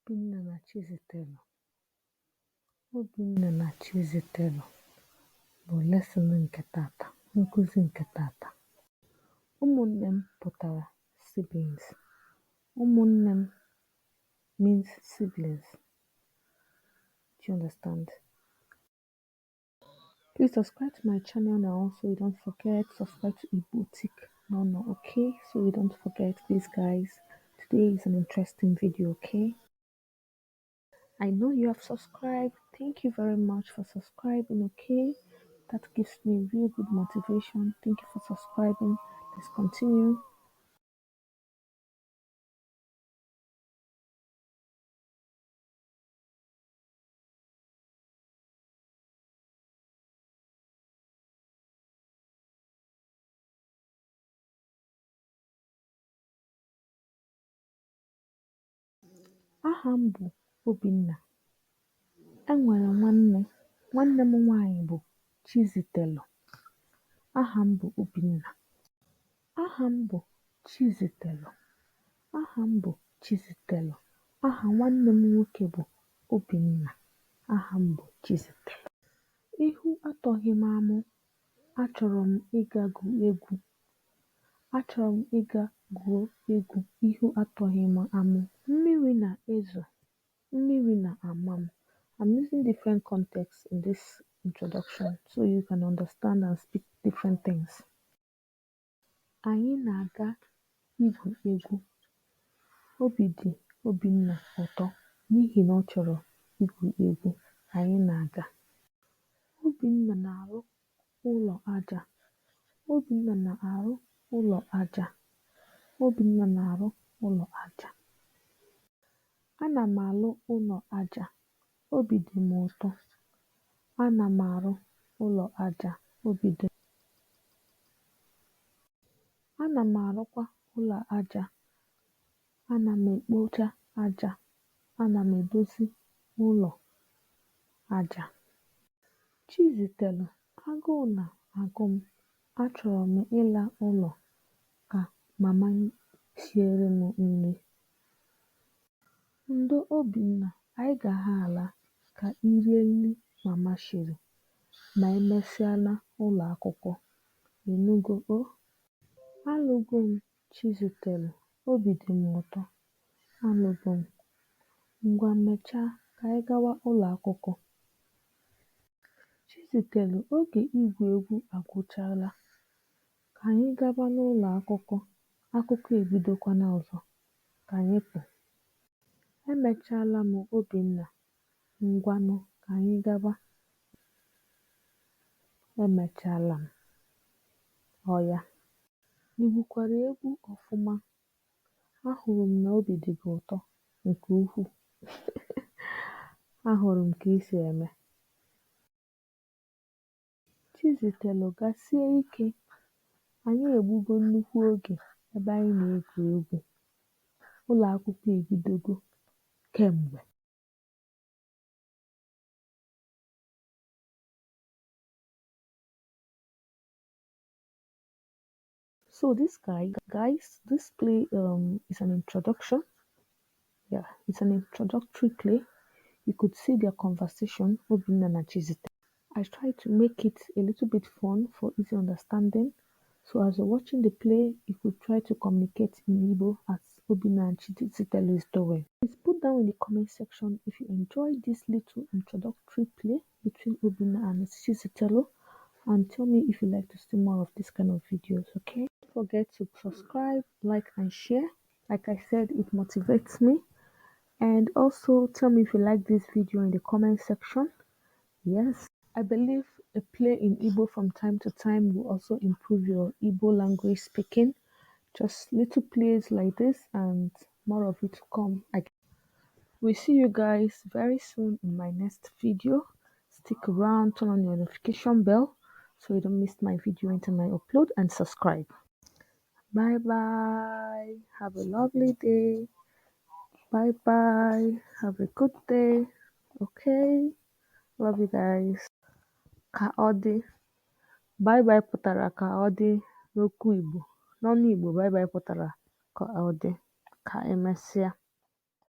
Obinna and Chizitelu. Obinna and Chizitelu bụ lesson nke tata, nkụzi nke tata. Ụmụnne m pụtara siblings. Ụmụnne m means siblings. Do you understand? Please subscribe to my channel now, so you don't forget. Subscribe to Igbo no, okay? So you don't forget, please, guys. Today is an interesting video, okay? I know you have subscribed. Thank you very much for subscribing, okay? That gives me real good motivation. Thank you for subscribing. Let's continue. Aha m bụ Obinna. Enwere nwanne m nwanyị bụ Chizitelu. Aha m bụ Obinna. Aha m bụ Chizitelu. Aha m bụ Chizitelu. Aha nwanne m nwoke bụ Obinna. Aha m bụ Chizitelu. Ihu atọghị m amụ. Achọrọ m ịga gwuo egwu. Achọrọ m ịga gwuo egwu. Ihu atọghị m amụ. Mmiri na-ezo. Mmiri na-ama m. I'm using different contexts in this introduction so you can understand and speak different things. Anyị na-aga igwu egwu. Obi dị Obinna ụtọ n'ihi na ọ chọrọ igwu egwu. Anyị na-aga. Obinna na-arụ ụlọ aja. Obinna na-arụ ụlọ aja. Obinna na-arụ ụlọ aja. Ana m alụ ụlọ aja. Obi dị m ụtọ. Ana m arụ ụlọ aja. Obi dị m. Ana m arụkwa ụlọ aja. Ana m ekpocha aja. Ana m edozi ụlọ aja. Chizitelu, agụụ na-agụ m. Achọrọ m ịla ụlọ ka mama siere m nri. Ndo Obinna, anyị gaghị ala ka i rie nri mama shiri ma emesịala ụlọ akwụkwọ. Ịnụgo o? Alụgo m Chizitelu. Obi dị m ụtọ. Alụgo m. Ngwa mechaa ka anyị gawa ụlọ akwụkwọ. Chizitelu, oge igwu egwu agwụchaala. Ka anyị gaba n'ụlọ akwụkwọ. Akwụkwọ ebidokwana ọzọ. Ka anyị pụ. Emechaala m Obinna. Ngwanụ ka anyị gaba. Emechaala m. Ọ ya. Ị gwukwara egwu ọfụma. Ahụrụ m na obi dị gị ụtọ nke ukwuu. Ahụrụ m ka i si eme. Chizitelu, gasie ike. Anyị egbugo nnukwu oge ebe anyị na-egwu egwu. Ụlọ akwụkwọ ebidogo kemgbe. So this this play is an introduction. Yeah, it's an introductory play. You could see their conversation, Obinna and Chizitelu. I tried to make it a little bit fun for easy understanding. So as you're watching the play, you could try to communicate in Igbo as Obinna and Chizitelu is doing. Please put down in the comment section if you enjoyed this little introductory play between Obinna and Chizitelu, and tell me if you like to see more of this kind of videos, okay? Don't forget to subscribe, like, and share. Like I said, it motivates me. And also tell me if you like this video in the comment section. Yes, I believe a play in Igbo from time to time will also improve your Igbo language speaking. Just little plays like this and more of it to come. We'll see you guys very soon in my next video. Stick around, turn on your notification bell so you don't miss my video until I upload, and subscribe. Bye bye. Have a lovely day. Bye bye. Have a good day. Okay. Love you guys. Ka ọ dị. Bye bye pụtara ka ọ dị n'okwu Igbo. N'ọnụ Igbo, bye bye pụtara ka ọ dị. Ka emesịa.